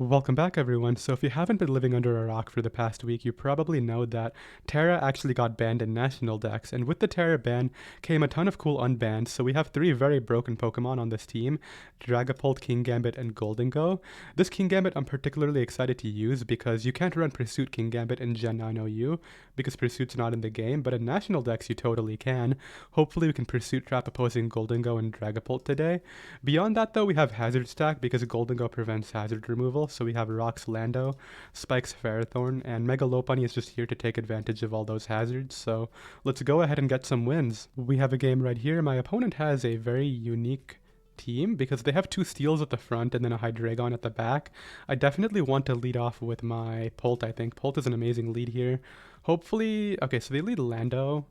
Welcome back, everyone. So if you haven't been living under a rock for the past week, you probably know that Terra actually got banned in National Decks, and with the Terra ban came a ton of cool unbans, so we have three very broken Pokemon on this team, Dragapult, Kingambit, and Goldengo. This Kingambit I'm particularly excited to use because you can't run Pursuit Kingambit in Gen 9 OU, because Pursuit's not in the game, but in National Decks you totally can. Hopefully we can Pursuit Trap opposing Goldengo and Dragapult today. Beyond that though, we have Hazard Stack because Goldengo prevents hazard removal, so we have Rocks Lando, Spikes Ferrothorn, and Mega Lopunny is just here to take advantage of all those hazards, so let's go ahead and get some wins. We have a game right here. My opponent has a very unique team because they have two Steels at the front and then a Hydreigon at the back. I definitely want to lead off with my Polt, I think. Polt is an amazing lead here. Hopefully, okay, so they lead Lando.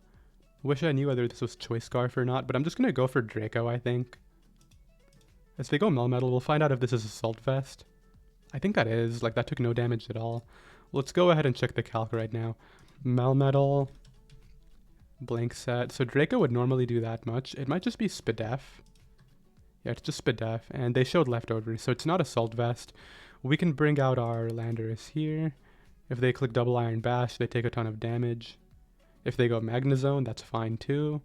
Wish I knew whether this was Choice Scarf or not, but I'm just going to go for Draco, I think. As they go Melmetal, we'll find out if this is Assault Vest. I think that is. Like, that took no damage at all. Let's go ahead and check the calc right now. Melmetal. Blank set. So Draco would normally do that much. It might just be Spadef. Yeah, it's just Spadef. And they showed leftovers, so it's not Assault Vest. We can bring out our Landorus here. If they click Double Iron Bash, they take a ton of damage. If they go Magnezone, that's fine too.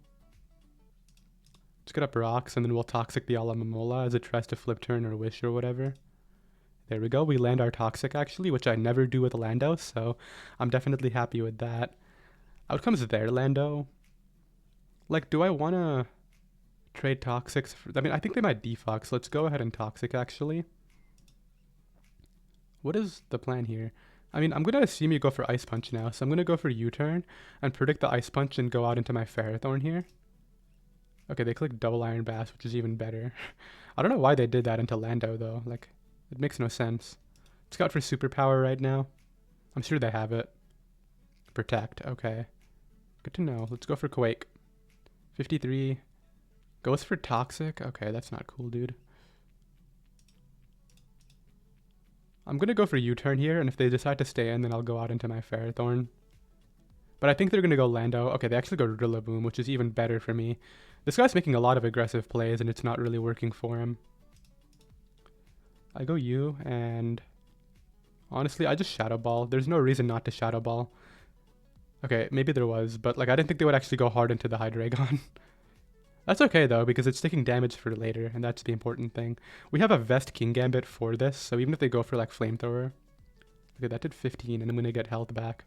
Let's get up Rocks, and then we'll Toxic the Alamamola as it tries to flip turn or Wish or whatever. There we go. We land our Toxic, actually, which I never do with Lando, so I'm definitely happy with that. Out comes their Lando. Like, do I want to trade Toxics? I mean, I think they might Defox. Let's go ahead and Toxic, actually. What is the plan here? I mean, I'm going to assume you go for Ice Punch now, so I'm going to go for U-turn and predict the Ice Punch and go out into my Ferrothorn here. Okay, they click Double Iron Bash, which is even better. I don't know why they did that into Lando, though. Like, it makes no sense. Let's go out for Superpower right now. I'm sure they have it. Protect, okay. Good to know. Let's go for Quake. 53. Goes for Toxic. Okay, that's not cool, dude. I'm going to go for U-turn here, and if they decide to stay in, then I'll go out into my Ferrothorn. But I think they're going to go Lando. Okay, they actually go Rillaboom, which is even better for me. This guy's making a lot of aggressive plays, and it's not really working for him. I go U, and honestly, I just Shadow Ball. There's no reason not to Shadow Ball. Okay, maybe there was, but like I didn't think they would actually go hard into the Hydreigon. That's okay though, because it's taking damage for later, and that's the important thing. We have a Vest Kingambit for this, so even if they go for like Flamethrower. Okay, that did 15, and I'm going to get health back.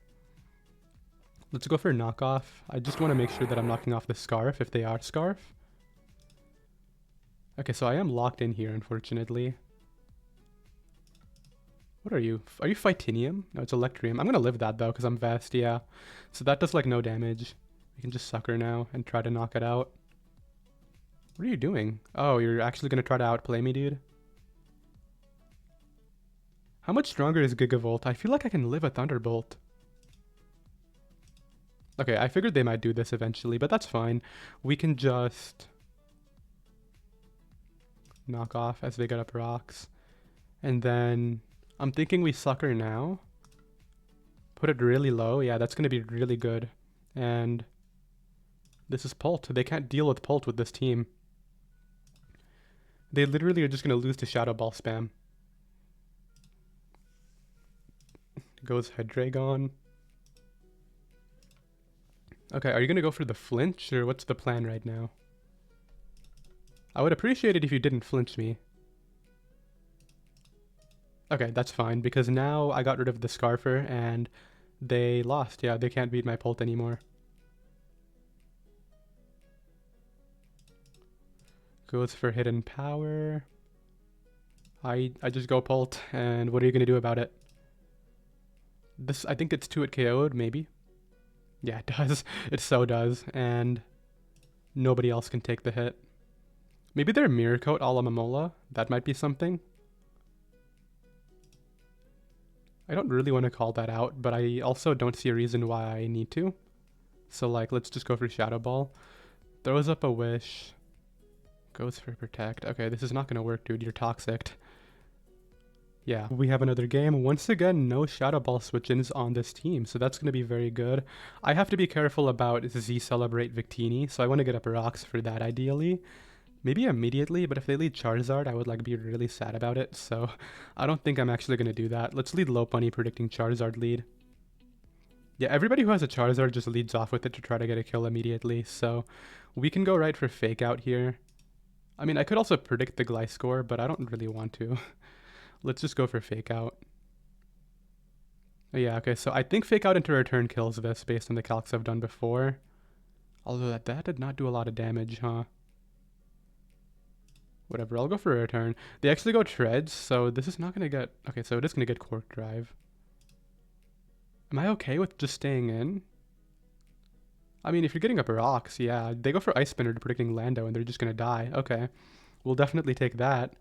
Let's go for Knockoff. I just want to make sure that I'm knocking off the Scarf if they are Scarf. Okay, so I am locked in here, unfortunately. What are you? Are you Phytinium? No, it's Electrium. I'm going to live that, though, because I'm Vest, yeah. So that does, like, no damage. We can just Sucker now and try to knock it out. What are you doing? Oh, you're actually going to try to outplay me, dude? How much stronger is Gigavolt? I feel like I can live a Thunderbolt. Okay, I figured they might do this eventually, but that's fine. We can just knock off as they get up Rocks. And then I'm thinking we Sucker now. Put it really low. Yeah, that's going to be really good. And this is Pult. They can't deal with Pult with this team. They literally are just going to lose to Shadow Ball spam. Goes Hydreigon. Okay, are you going to go for the flinch, or what's the plan right now? I would appreciate it if you didn't flinch me. Okay, that's fine, because now I got rid of the Scarfer, and they lost. Yeah, they can't beat my Pult anymore. Goes for Hidden Power. I just go Pult, and what are you going to do about it? This, I think it's 2 it KO'd, maybe. Yeah, it does. It so does, and nobody else can take the hit. Maybe they're Mirror Coat a la Mamola. That might be something. I don't really want to call that out, but I also don't see a reason why I need to. So, like, let's just go for Shadow Ball. Throws up a Wish. Goes for Protect. Okay, this is not going to work, dude. You're Toxic. Yeah, we have another game. Once again, no Shadow Ball switch-ins on this team, so that's going to be very good. I have to be careful about Z Celebrate Victini, so I want to get up Rocks for that, ideally. Maybe immediately, but if they lead Charizard, I would like be really sad about it. So I don't think I'm actually going to do that. Let's lead Lopunny, predicting Charizard lead. Yeah, everybody who has a Charizard just leads off with it to try to get a kill immediately. So we can go right for Fake Out here. I mean, I could also predict the Gliscor, but I don't really want to. Let's just go for Fake Out. Yeah, okay, so I think Fake Out into Return kills this based on the calcs I've done before. Although that did not do a lot of damage, huh? Whatever, I'll go for a Return. They actually go Treads, so this is not going to get... Okay, so it is going to get Cork Drive. Am I okay with just staying in? I mean, if you're getting up rocks, yeah. They go for Ice Spinner predicting Lando, and they're just going to die. Okay, we'll definitely take that.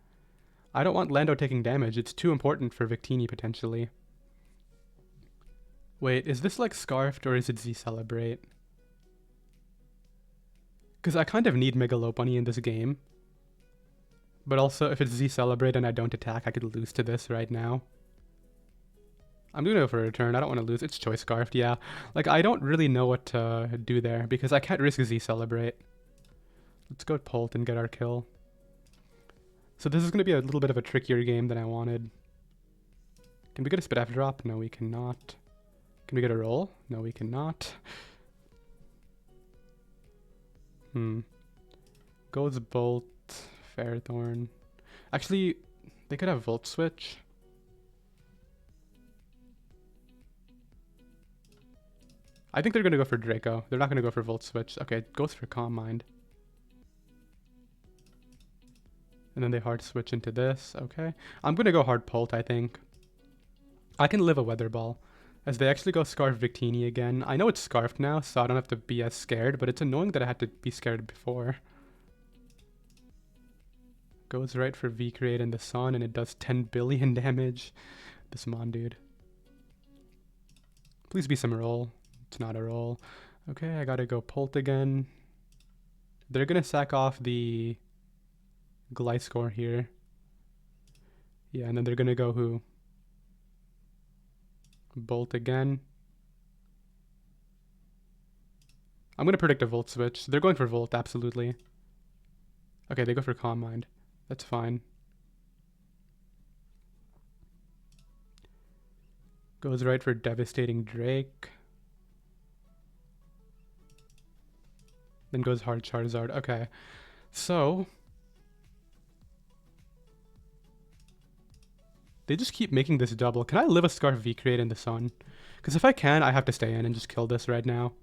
I don't want Lando taking damage. It's too important for Victini, potentially. Wait, is this like Scarfed or is it Z-Celebrate? Because I kind of need Mega Lopunny in this game. But also, if it's Z-Celebrate and I don't attack, I could lose to this right now. I'm going to go for a Return. I don't want to lose. It's Choice Scarfed, yeah. Like, I don't really know what to do there because I can't risk Z-Celebrate. Let's go Pult and get our kill. So this is going to be a little bit of a trickier game than I wanted. Can we get a Spit F drop? No, we cannot. Can we get a roll? No, we cannot. Goes Bolt, Ferrothorn. Actually, they could have Volt Switch. I think they're going to go for Draco. They're not going to go for Volt Switch. Okay, it goes for Calm Mind. And then they hard switch into this. Okay. I'm going to go hard Pult, I think. I can live a Weather Ball. As they actually go Scarf Victini again. I know it's Scarfed now, so I don't have to be as scared, but it's annoying that I had to be scared before. Goes right for V-Create in the Sun, and it does 10 billion damage. This Mon dude. Please be some roll. It's not a roll. Okay, I gotta go Pult again. They're gonna sack off the Gliscor here. Yeah, and then they're gonna go who? Bolt again. I'm going to predict a Volt Switch. They're going for Volt, absolutely. Okay, they go for Calm Mind. That's fine. Goes right for Devastating Drake. Then goes hard Charizard. Okay, so... they just keep making this double. Can I live a Scarf V-Create in the Sun? Because if I can, I have to stay in and just kill this right now.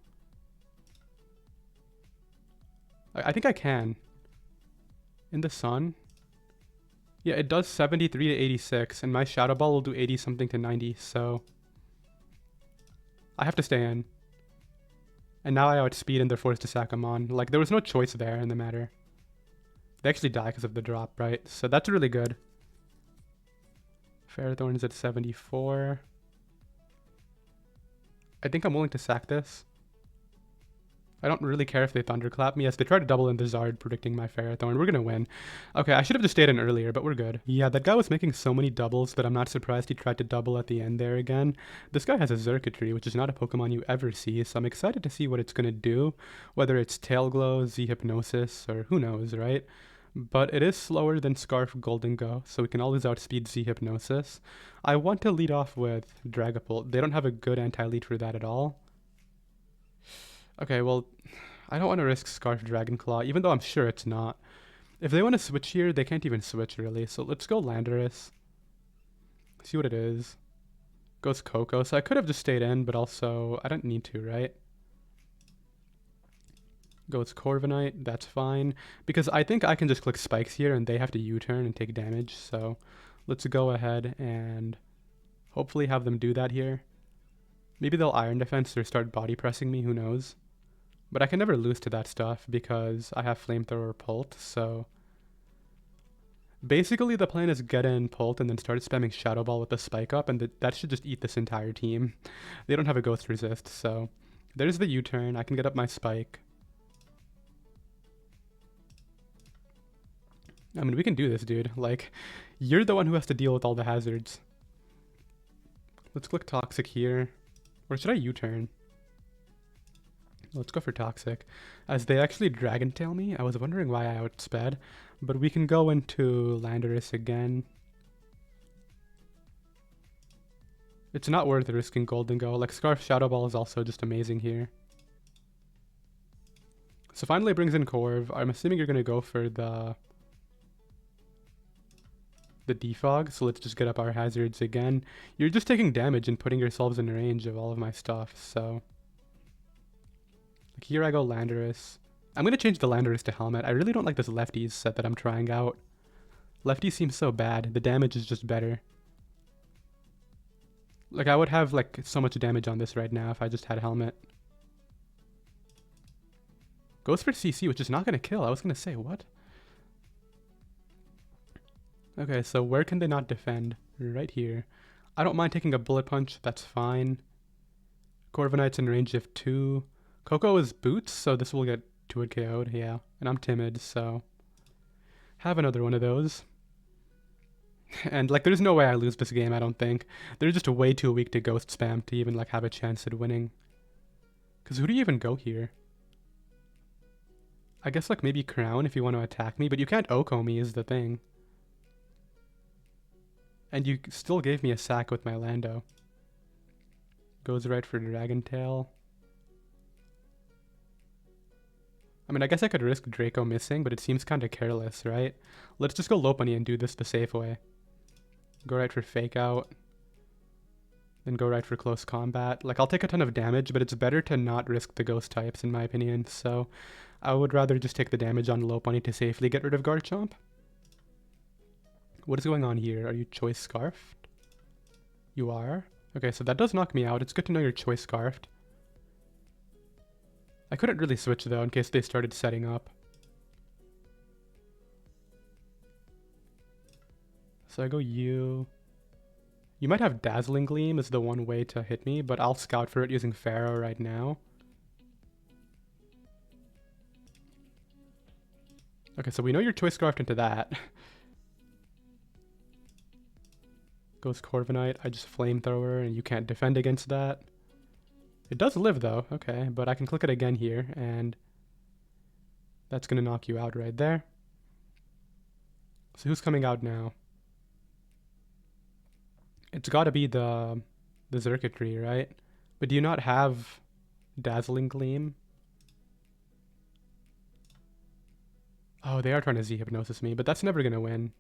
I think I can. In the Sun? Yeah, it does 73 to 86, and my Shadow Ball will do 80 something to 90, so... I have to stay in. And now I outspeed and they're forced to sack them on. Like, there was no choice there in the matter. They actually die because of the drop, right? So that's really good. Ferrothorn is at 74. I think I'm willing to sack this. I don't really care if they Thunderclap me. Yes, they try to double in the Zard, predicting my Ferrothorn. We're going to win. Okay, I should have just stayed in earlier, but we're good. Yeah, that guy was making so many doubles that I'm not surprised he tried to double at the end there again. This guy has a Xurkitree, which is not a Pokemon you ever see, so I'm excited to see what it's going to do. Whether it's Tail Glow, Z-Hypnosis, or who knows, right? But it is slower than Scarf Golden Go, so we can always outspeed Z-Hypnosis. I want to lead off with Dragapult. They don't have a good anti-lead for that at all. Okay, well, I don't want to risk Scarf Dragonclaw, even though I'm sure it's not. If they want to switch here, they can't even switch, really. So let's go Landorus. See what it is. Goes Coco, so I could have just stayed in, but also, I don't need to, right? Goes Corviknight, that's fine. Because I think I can just click Spikes here and they have to U-turn and take damage. So let's go ahead and hopefully have them do that here. Maybe they'll Iron Defense or start body pressing me, who knows. But I can never lose to that stuff because I have Flamethrower Pult, so... basically the plan is get in Pult and then start spamming Shadow Ball with the Spike Up, and that should just eat this entire team. They don't have a Ghost Resist, so... there's the U-turn, I can get up my Spike. I mean, we can do this, dude. Like, you're the one who has to deal with all the hazards. Let's click Toxic here. Or should I U-turn? Let's go for Toxic. As they actually Dragon Tail me, I was wondering why I outsped. But we can go into Landorus again. It's not worth risking Golden Go. Like, Scarf Shadow Ball is also just amazing here. So finally it brings in Corv. I'm assuming you're going to go for the defog, so let's just get up our hazards again. You're just taking damage and putting yourselves in range of all of my stuff, so... Like, here I go Landorus. I'm going to change the Landorus to Helmet. I really don't like this Lefties set that I'm trying out. Lefty seems so bad. The damage is just better. Like, I would have, like, so much damage on this right now if I just had Helmet. Goes for CC, which is not going to kill. I was going to say, what? Okay, so where can they not defend? Right here. I don't mind taking a Bullet Punch. That's fine. Corviknight's in range of 2. Coco is Boots, so this will get 2 KO'd, yeah. And I'm timid, so... Have another one of those. And, like, there's no way I lose this game, I don't think. They're just way too weak to Ghost Spam to even, like, have a chance at winning. Because who do you even go here? I guess, like, maybe Crown if you want to attack me, but you can't Oko me is the thing. And you still gave me a sack with my Lando. Goes right for Dragon Tail. I mean, I guess I could risk Draco missing, but it seems kind of careless, right? Let's just go Lopunny and do this the safe way. Go right for Fake Out. Then go right for Close Combat. Like, I'll take a ton of damage, but it's better to not risk the Ghost types, in my opinion. So, I would rather just take the damage on Lopunny to safely get rid of Garchomp. What is going on here? Are you Choice Scarfed? You are? Okay, so that does knock me out. It's good to know you're Choice Scarfed. I couldn't really switch, though, in case they started setting up. So I go you. You might have Dazzling Gleam as the one way to hit me, but I'll scout for it using Pharaoh right now. Okay, so we know you're Choice Scarfed into that. Goes Corviknight. I just Flamethrower, and you can't defend against that. It does live, though. Okay, but I can click it again here, and that's going to knock you out right there. So who's coming out now? It's got to be the Circuitry, right? But do you not have Dazzling Gleam? Oh, they are trying to Z-Hypnosis me, but that's never going to win.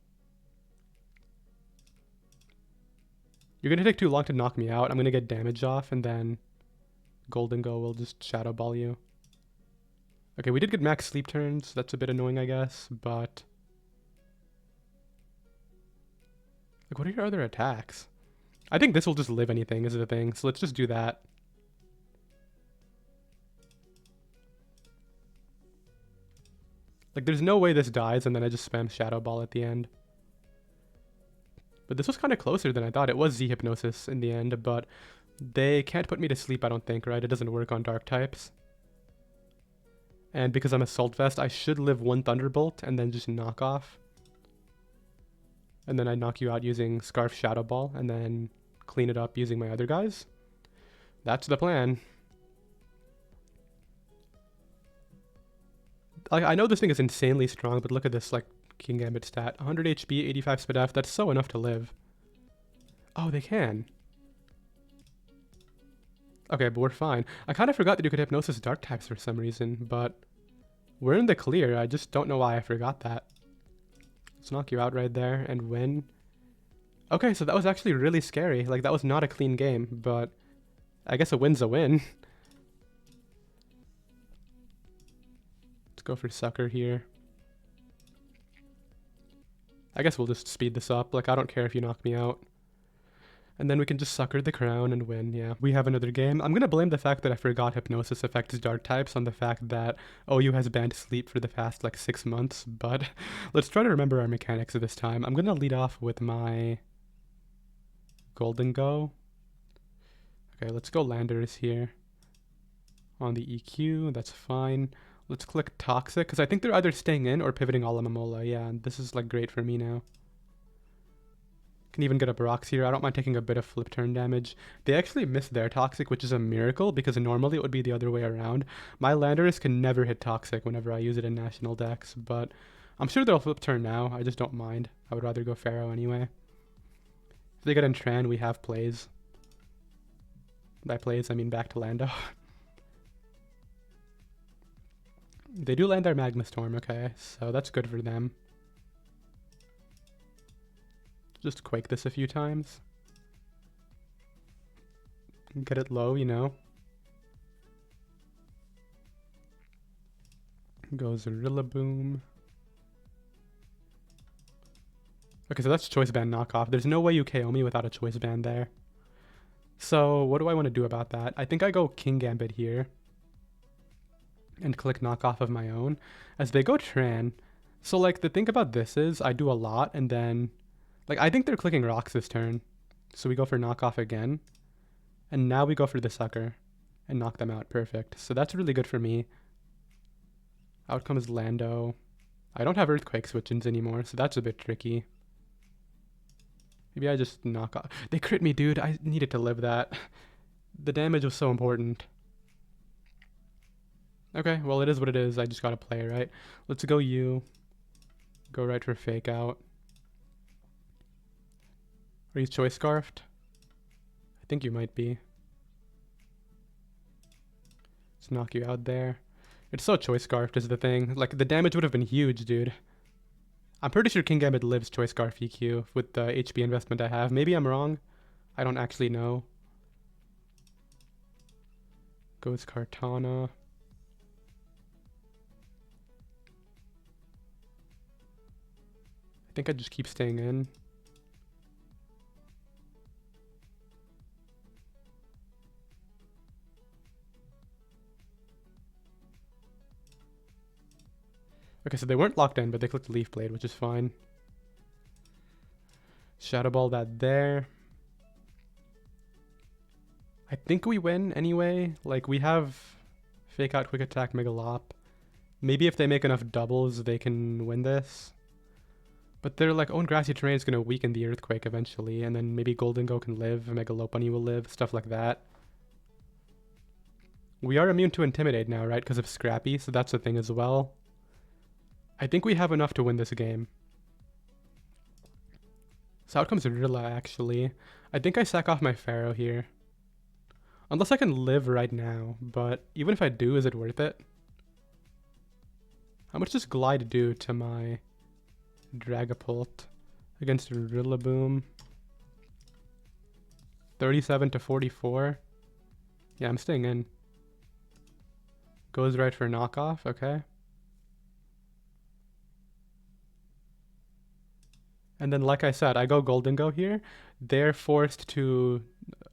You're going to take too long to knock me out. I'm going to get damage off, and then Golden Go will just Shadow Ball you. Okay, we did get max sleep turns. That's a bit annoying, I guess, but... Like, what are your other attacks? I think this will just live anything is the thing, so let's just do that. Like, there's no way this dies, and then I just spam Shadow Ball at the end. But this was kind of closer than I thought. It was Z-Hypnosis in the end, but they can't put me to sleep, I don't think, right? It doesn't work on Dark types. And because I'm Assault Vest, I should live 1 Thunderbolt and then just knock off. And then I knock you out using Scarf Shadow Ball, and then clean it up using my other guys. That's the plan. I know this thing is insanely strong, but look at this, like, King Gambit stat. 100 HP, 85 Speed F, that's so enough to live. Oh, they can. Okay, but we're fine. I kind of forgot that you could Hypnosis Dark types for some reason, but we're in the clear. I just don't know why I forgot that. Let's knock you out right there and win. Okay, so that was actually really scary. Like, that was not a clean game, but I guess a win's a win. Let's go for Sucker here. I guess we'll just speed this up. Like, I don't care if you knock me out. And then we can just Sucker the Crown and win, yeah. We have another game. I'm going to blame the fact that I forgot Hypnosis affects Dark types on the fact that OU has banned Sleep for the past, like, 6 months. But let's try to remember our mechanics this time. I'm going to lead off with my Golden Go. Okay, let's go Landorus here. On the EQ, that's fine. Let's click Toxic, because I think they're either staying in or pivoting Alomomola. Yeah, and this is, like, great for me now. Can even get up rocks here. I don't mind taking a bit of flip turn damage. They actually missed their toxic, which is a miracle because normally it would be the other way around. My Landorus can never hit toxic whenever I use it in national decks, but I'm sure they'll flip turn now. I just don't mind. I would rather go Pharaoh anyway. If they get Entran, we have plays. By plays, I mean back to Lando. They do land their Magma Storm, okay, so that's good for them. Just Quake this a few times. Get it low, you know. Goes Rillaboom. Okay, so that's Choice Band knockoff. There's no way you KO me without a Choice Band there. So what do I want to do about that? I think I go King Gambit here. And click knockoff of my own. As they go Tran. So like the thing about this is I do a lot and then... Like, I think they're clicking rocks this turn. So we go for knockoff again. And now we go for the sucker. And knock them out. Perfect. So that's really good for me. Out comes Lando. I don't have Earthquake switch-ins anymore, so that's a bit tricky. Maybe I just knock off. They crit me, dude. I needed to live that. The damage was so important. Okay, well, it is what it is. I just gotta play, right? Let's go you. Go right for Fake Out. Are you Choice Scarfed? I think you might be. Let's knock you out there. It's so Choice Scarfed is the thing. Like, the damage would have been huge, dude. I'm pretty sure King Gambit lives Choice Scarf EQ with the HP investment I have. Maybe I'm wrong. I don't actually know. Goes Kartana. I think I just keep staying in. Okay, so they weren't locked in, but they clicked Leaf Blade, which is fine. Shadow Ball that there. I think we win anyway. Like, we have Fake Out, Quick Attack, Megalop. Maybe if they make enough doubles, they can win this. But their like own grassy terrain is going to weaken the Earthquake eventually, and then maybe Golden Go can live, Megalopony will live, stuff like that. We are immune to Intimidate now, right? Because of Scrappy, so that's the thing as well. I think we have enough to win this game. So out comes Rilla, actually. I think I sack off my Pharaoh here. Unless I can live right now, but even if I do, is it worth it? How much does Glide do to my Dragapult against Rillaboom? 37 to 44. Yeah, I'm staying in. Goes right for knockoff, okay. And then, like I said, I go Golden Go here. They're forced to...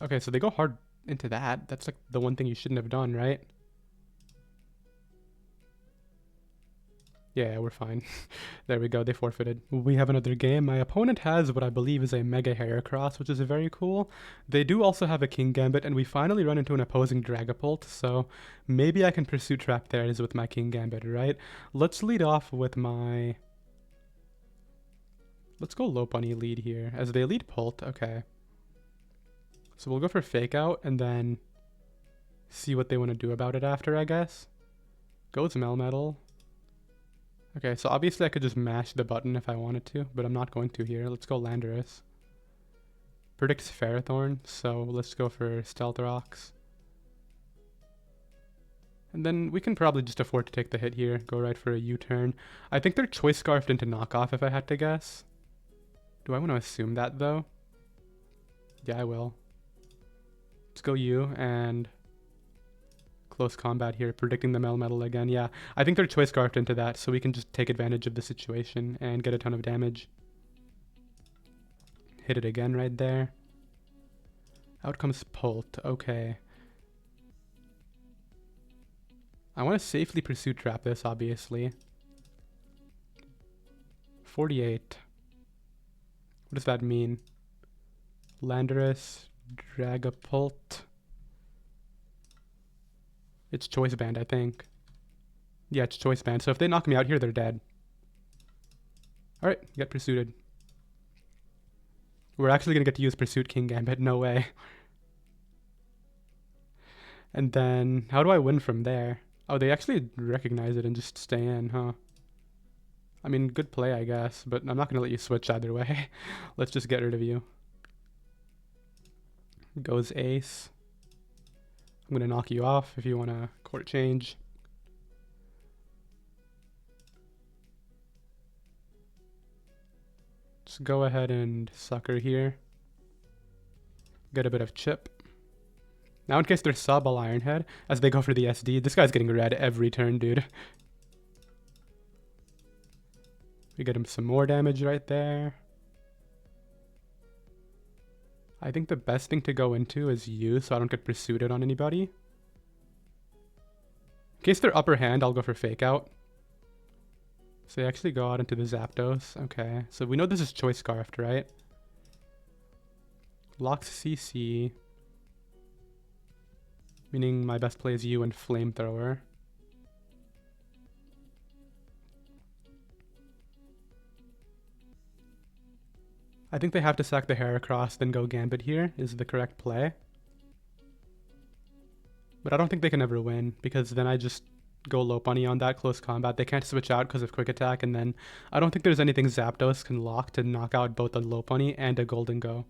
Okay, so they go hard into that. That's like the one thing you shouldn't have done, right? Yeah, we're fine. There we go, they forfeited. We have another game. My opponent has what I believe is a Mega Heracross, which is very cool. They do also have a King Gambit, and we finally run into an opposing Dragapult, so maybe I can Pursuit Trap theirs with my King Gambit, right? Let's lead off with my... Let's go low bunny lead here, as they lead Pult, okay. So we'll go for Fake Out, and then see what they want to do about it after, I guess. Goes Melmetal. Okay, so obviously I could just mash the button if I wanted to, but I'm not going to here. Let's go Landorus. Predicts Ferrothorn, so let's go for Stealth Rocks. And then we can probably just afford to take the hit here, go right for a U-turn. I think they're Choice Scarfed into knockoff if I had to guess. Do I want to assume that though? Yeah, I will. Let's go U and close combat here, predicting the Melmetal again. Yeah, I think they're Choice Scarfed into that, so we can just take advantage of the situation and get a ton of damage. Hit it again right there. Out comes Pult. Okay. I want to safely Pursuit Trap this, obviously. 48. What does that mean? Landorus, Dragapult. It's Choice Band, I think. Yeah, it's Choice Band. So if they knock me out here, they're dead. Alright, get pursued. We're actually going to get to use Pursuit King Gambit. No way. And then, how do I win from there? Oh, they actually recognize it and just stay in, huh? I mean, good play, I guess, but I'm not going to let you switch either way. Let's just get rid of you. Goes ace. I'm going to knock you off if you want to court change. Just go ahead and sucker here. Get a bit of chip. Now in case they're sub, I'll Iron Head as they go for the SD. This guy's getting red every turn, dude. We get him some more damage right there. I think the best thing to go into is you, so I don't get pursued on anybody. In case they're upper hand, I'll go for fake out. So they actually go out into the Zapdos. Okay, so we know this is Choice Scarfed, right? Locks CC. Meaning my best play is you and Flamethrower. I think they have to sack the Heracross, then go Gambit here is the correct play. But I don't think they can ever win, because then I just go Lopunny on that close combat. They can't switch out because of Quick Attack, and then I don't think there's anything Zapdos can lock to knock out both a Lopunny and a Golden Go.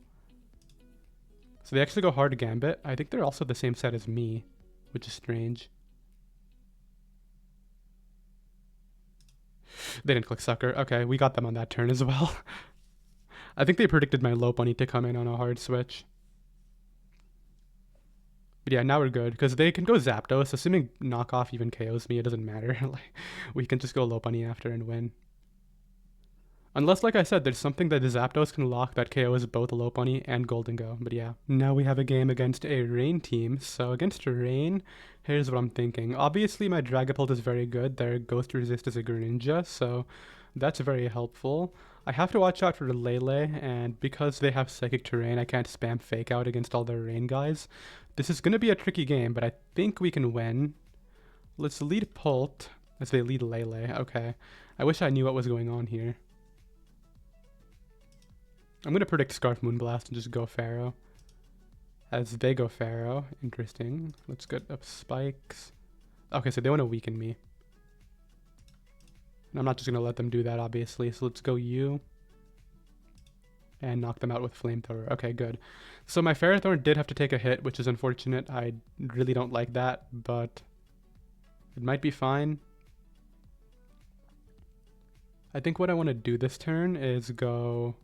So they actually go hard Gambit. I think they're also the same set as me, which is strange. They didn't click Sucker. Okay, we got them on that turn as well. I think they predicted my Lopunny to come in on a hard switch. But yeah, now we're good, because they can go Zapdos. Assuming knockoff even KOs me, it doesn't matter. Like, we can just go Lopunny after and win. Unless, like I said, there's something that the Zapdos can lock that KOs both Lopunny and Golden Go. But yeah. Now we have a game against a Rain team. So against Rain, here's what I'm thinking. Obviously, my Dragapult is very good. Their Ghost Resist is a Greninja, so that's very helpful. I have to watch out for Lele, and because they have Psychic Terrain, I can't spam Fake Out against all their Rain guys. This is going to be a tricky game, but I think we can win. Let's lead Pult as they lead Lele. Okay. I wish I knew what was going on here. I'm going to predict Scarf Moonblast and just go Pharaoh. As they go Pharaoh. Interesting. Let's get up spikes. Okay, so they want to weaken me. And I'm not just going to let them do that, obviously. So let's go you. And knock them out with Flamethrower. Okay, good. So my Ferrothorn did have to take a hit, which is unfortunate. I really don't like that, but it might be fine. I think what I want to do this turn is go...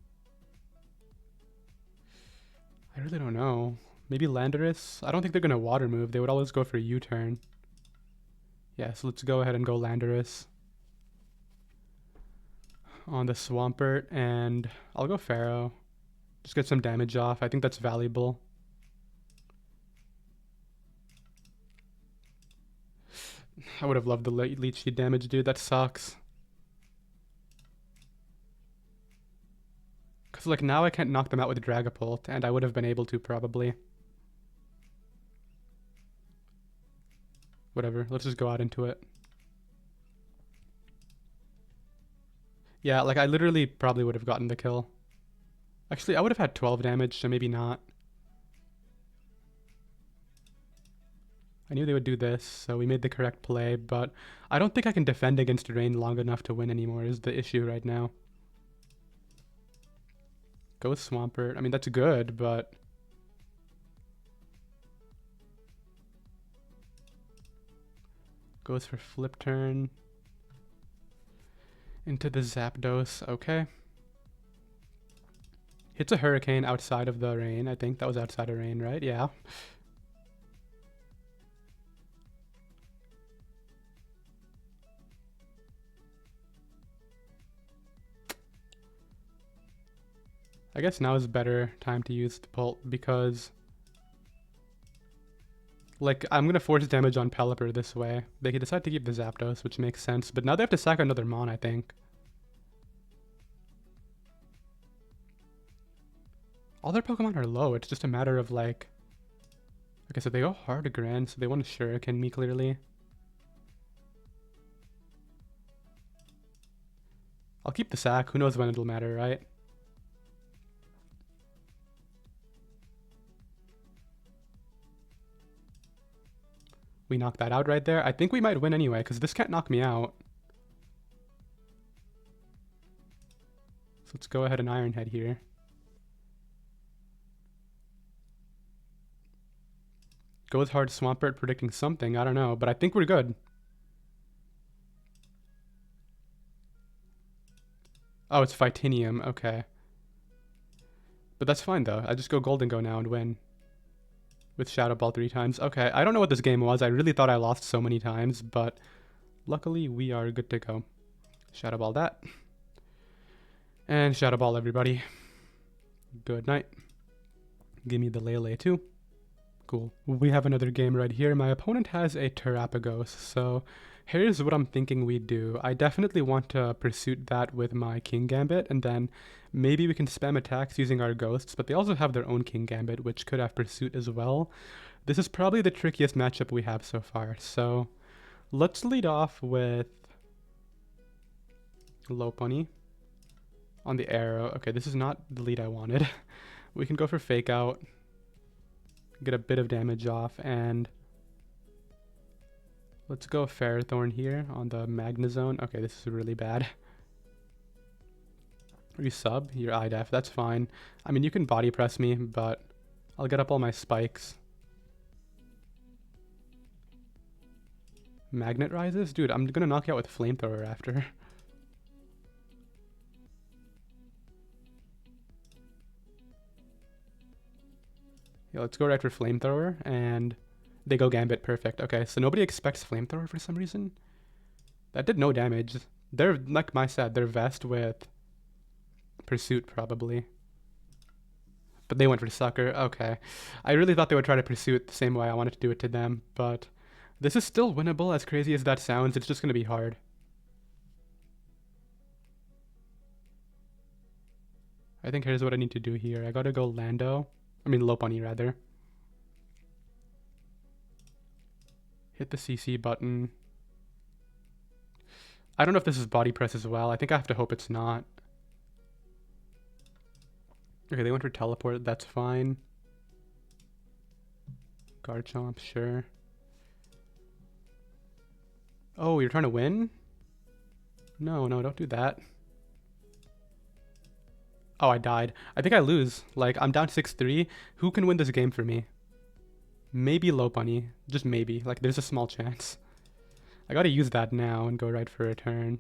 I really don't know. Maybe Landorus? I don't think they're going to water move. They would always go for U-turn. Yeah, so let's go ahead and go Landorus on the Swampert, and I'll go Pharaoh. Just get some damage off. I think that's valuable. I would have loved the Leech Seed damage, dude. That sucks. Because, like, now I can't knock them out with Dragapult, and I would have been able to, probably. Whatever. Let's just go out into it. Yeah, like, I literally probably would have gotten the kill. Actually, I would have had 12 damage, so maybe not. I knew they would do this, so we made the correct play, but I don't think I can defend against Rain long enough to win anymore is the issue right now. Go Swampert. I mean, that's good, but... Goes for Flip Turn. Into the Zapdos. Okay. Hits a Hurricane outside of the Rain. I think that was outside of Rain, right? Yeah. I guess now is a better time to use the Pult because... Like, I'm going to force damage on Pelipper this way. They can decide to keep the Zapdos, which makes sense. But now they have to sack another Mon, I think. All their Pokemon are low. It's just a matter of, like... Okay, so they go hard to Grand, so they want to Shuriken me, clearly. I'll keep the sack. Who knows when it'll matter, right? We knocked that out right there. I think we might win anyway, because this can't knock me out. So let's go ahead and Ironhead here. Goes hard Swampert predicting something. I don't know, but I think we're good. Oh, it's Phytinium. Okay. But that's fine, though. I just go Golden Go now and win. With Shadow Ball 3 times. Okay, I don't know what this game was. I really thought I lost so many times, but luckily we are good to go. Shadow Ball that. And Shadow Ball everybody. Good night. Give me the Lele too. Cool. We have another game right here. My opponent has a Terapagos, so here's what I'm thinking we do. I definitely want to Pursuit that with my King Gambit, and then maybe we can spam attacks using our Ghosts, but they also have their own King Gambit, which could have Pursuit as well. This is probably the trickiest matchup we have so far, so let's lead off with Lopunny on the arrow. Okay, this is not the lead I wanted. We can go for Fake Out. Get a bit of damage off, and let's go Ferrothorn here on the Magnezone. Okay, this is really bad. You sub, you're IDEF, that's fine. I mean, you can body press me, but I'll get up all my spikes. Magnet Rises? Dude, I'm gonna knock you out with Flamethrower after. Yeah, let's go right for Flamethrower, and they go Gambit. Perfect. Okay, so nobody expects Flamethrower for some reason. That did no damage. They're, like I said, they're Vest with Pursuit, probably. But they went for Sucker. Okay. I really thought they would try to Pursuit the same way I wanted to do it to them, but this is still winnable, as crazy as that sounds. It's just going to be hard. I think here's what I need to do here. I gotta go Lando. I mean, Lopunny, rather. Hit the CC button. I don't know if this is body press as well. I think I have to hope it's not. Okay, they went for Teleport. That's fine. Garchomp, sure. Oh, you're trying to win? No, don't do that. Oh, I died. I think I lose. Like, I'm down 6-3. Who can win this game for me? Maybe Lopunny. Just maybe. Like, there's a small chance. I gotta use that now and go right for a turn.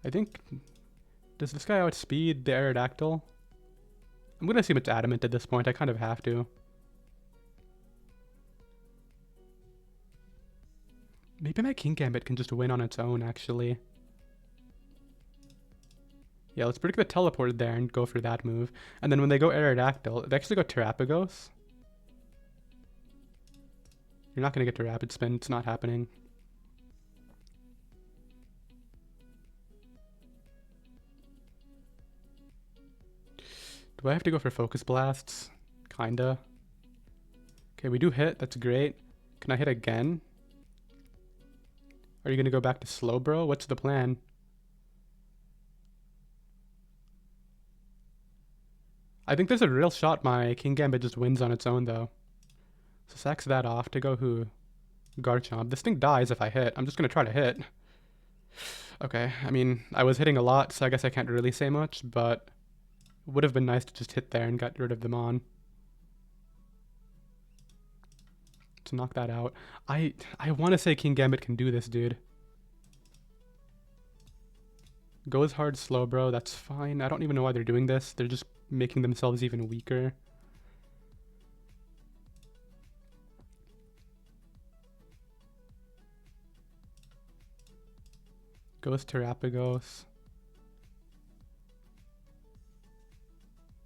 I think... Does this guy outspeed the Aerodactyl? I'm gonna assume it's Adamant at this point. I kind of have to. Maybe my King Gambit can just win on its own, actually. Yeah, let's predict the Teleport there and go for that move. And then when they go Aerodactyl, they actually go Terapagos. You're not going to get to Rapid Spin. It's not happening. Do I have to go for Focus Blasts? Kinda. Okay, we do hit. That's great. Can I hit again? Are you going to go back to Slowbro? What's the plan? I think there's a real shot my King Gambit just wins on its own, though. So sacks that off to go who? Garchomp. This thing dies if I hit. I'm just going to try to hit. Okay, I mean, I was hitting a lot, so I guess I can't really say much, but it would have been nice to just hit there and get rid of them on. To knock that out. I want to say King Gambit can do this, dude. Goes hard Slowbro, that's fine. I don't even know why they're doing this. They're just making themselves even weaker. Goes Terapagos.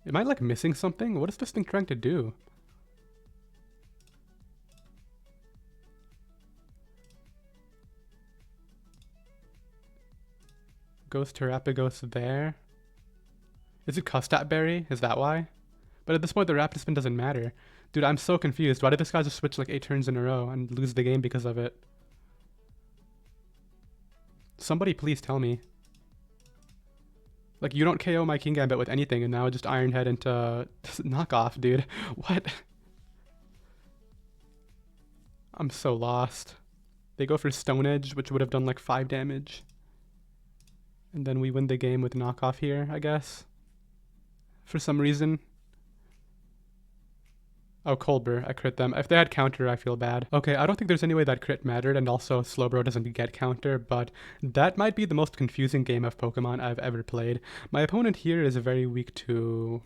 Am I like missing something? What is this thing trying to do? Goes Terapagos there. Is it Custat Berry? Is that why? But at this point, the Rapid Spin doesn't matter. Dude, I'm so confused. Why did this guy just switch like 8 turns in a row and lose the game because of it? Somebody please tell me. Like, you don't KO my King Gambit with anything, and now I just Iron Head into knockoff, dude. What? I'm so lost. They go for Stone Edge, which would have done like 5 damage. And then we win the game with knockoff here, I guess. For some reason. Oh, Colbur, I crit them. If they had counter, I feel bad. Okay, I don't think there's any way that crit mattered, and also Slowbro doesn't get counter, but that might be the most confusing game of Pokemon I've ever played. My opponent here is very weak to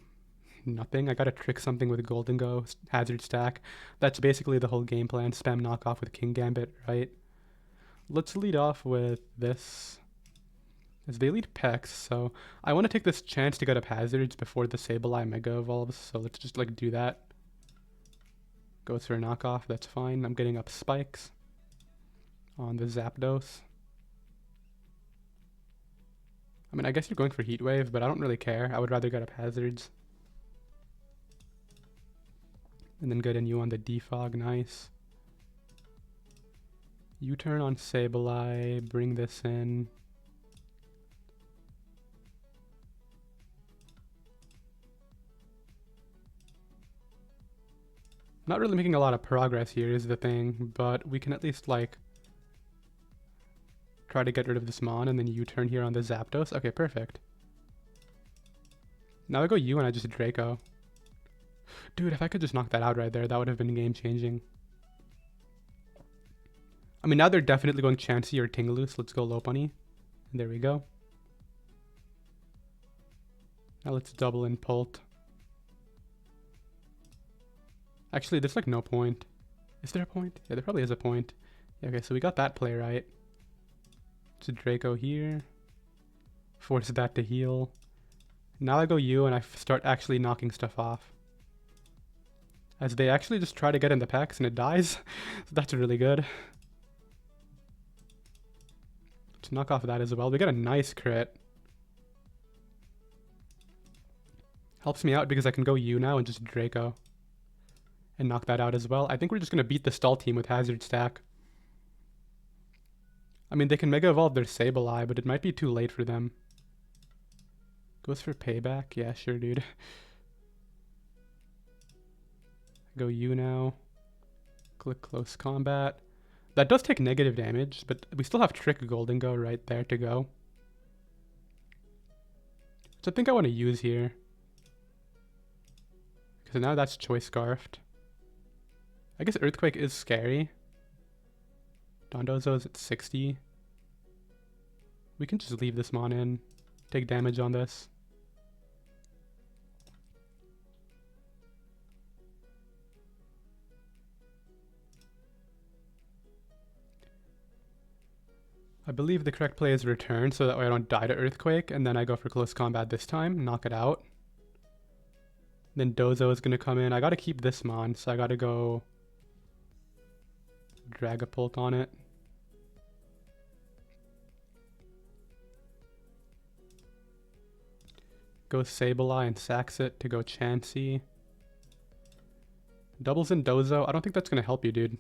nothing. I gotta trick something with Golden Go, Hazard Stack. That's basically the whole game plan. Spam knockoff with King Gambit, right? Let's lead off with this. As they lead Pex, so I want to take this chance to get up hazards before the Sableye Mega evolves, so let's just like do that. Goes for a knockoff, that's fine. I'm getting up spikes on the Zapdos. I mean, I guess you're going for Heat Wave, but I don't really care. I would rather get up hazards. And then get in you on the Defog, nice. U-turn on Sableye, bring this in. Not really making a lot of progress here is the thing, but we can at least like try to get rid of this Mon and then U-turn here on the Zapdos. Okay, perfect. Now I go U and I just Draco. Dude, if I could just knock that out right there, that would have been game changing. I mean, now they're definitely going Chansey or Tingaloost. Let's go Lopunny. There we go. Now let's double in Pult. Actually, there's like no point. Is there a point? Yeah, there probably is a point. Yeah, okay, so we got that play right. It's a Draco here. Force that to heal. Now I go U and I start actually knocking stuff off. As they actually just try to get in the packs and it dies. So that's really good. Let's knock off that as well. We got a nice crit. Helps me out because I can go U now and just Draco. And knock that out as well. I think we're just going to beat the stall team with Hazard Stack. I mean, they can Mega Evolve their Sableye, but it might be too late for them. Goes for payback? Yeah, sure, dude. Go U now. Click Close Combat. That does take negative damage, but we still have Trick Golden Go right there to go. So I think I want to use here. Because now that's Choice Scarfed. I guess Earthquake is scary. Dondozo is at 60. We can just leave this Mon in. Take damage on this. I believe the correct play is return, so that way I don't die to Earthquake, and then I go for close combat this time, knock it out. Then Dozo is going to come in. I got to keep this Mon, so I got to go Dragapult on it. Go Sableye and sacks it to go Chansey. Doubles in Dozo. I don't think that's going to help you, dude.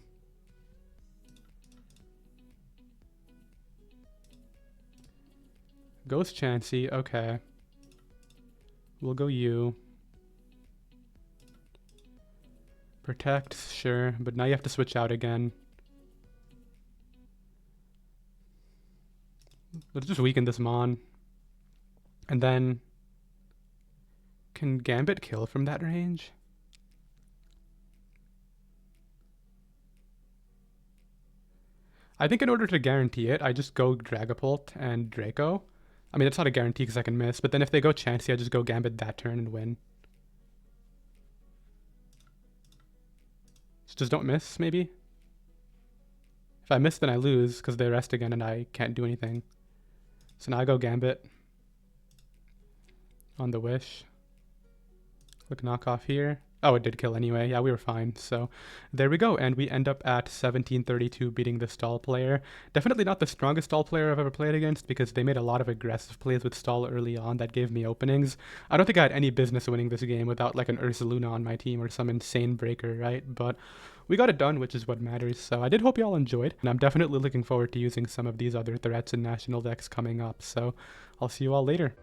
Goes Chansey. Okay. We'll go U. Protect, sure. But now you have to switch out again. Let's just weaken this Mon. And then... Can Gambit kill from that range? I think in order to guarantee it, I just go Dragapult and Draco. I mean, it's not a guarantee because I can miss, but then if they go Chansey, I just go Gambit that turn and win. So just don't miss, maybe? If I miss, then I lose because they rest again and I can't do anything. So now I go Gambit on the Wish. Click knockoff here. Oh, it did kill anyway. Yeah, we were fine. So there we go. And we end up at 1732 beating the stall player. Definitely not the strongest stall player I've ever played against because they made a lot of aggressive plays with stall early on that gave me openings. I don't think I had any business winning this game without like an Ursaluna on my team or some insane breaker, right? But we got it done, which is what matters. So I did hope you all enjoyed. And I'm definitely looking forward to using some of these other threats in national decks coming up. So I'll see you all later.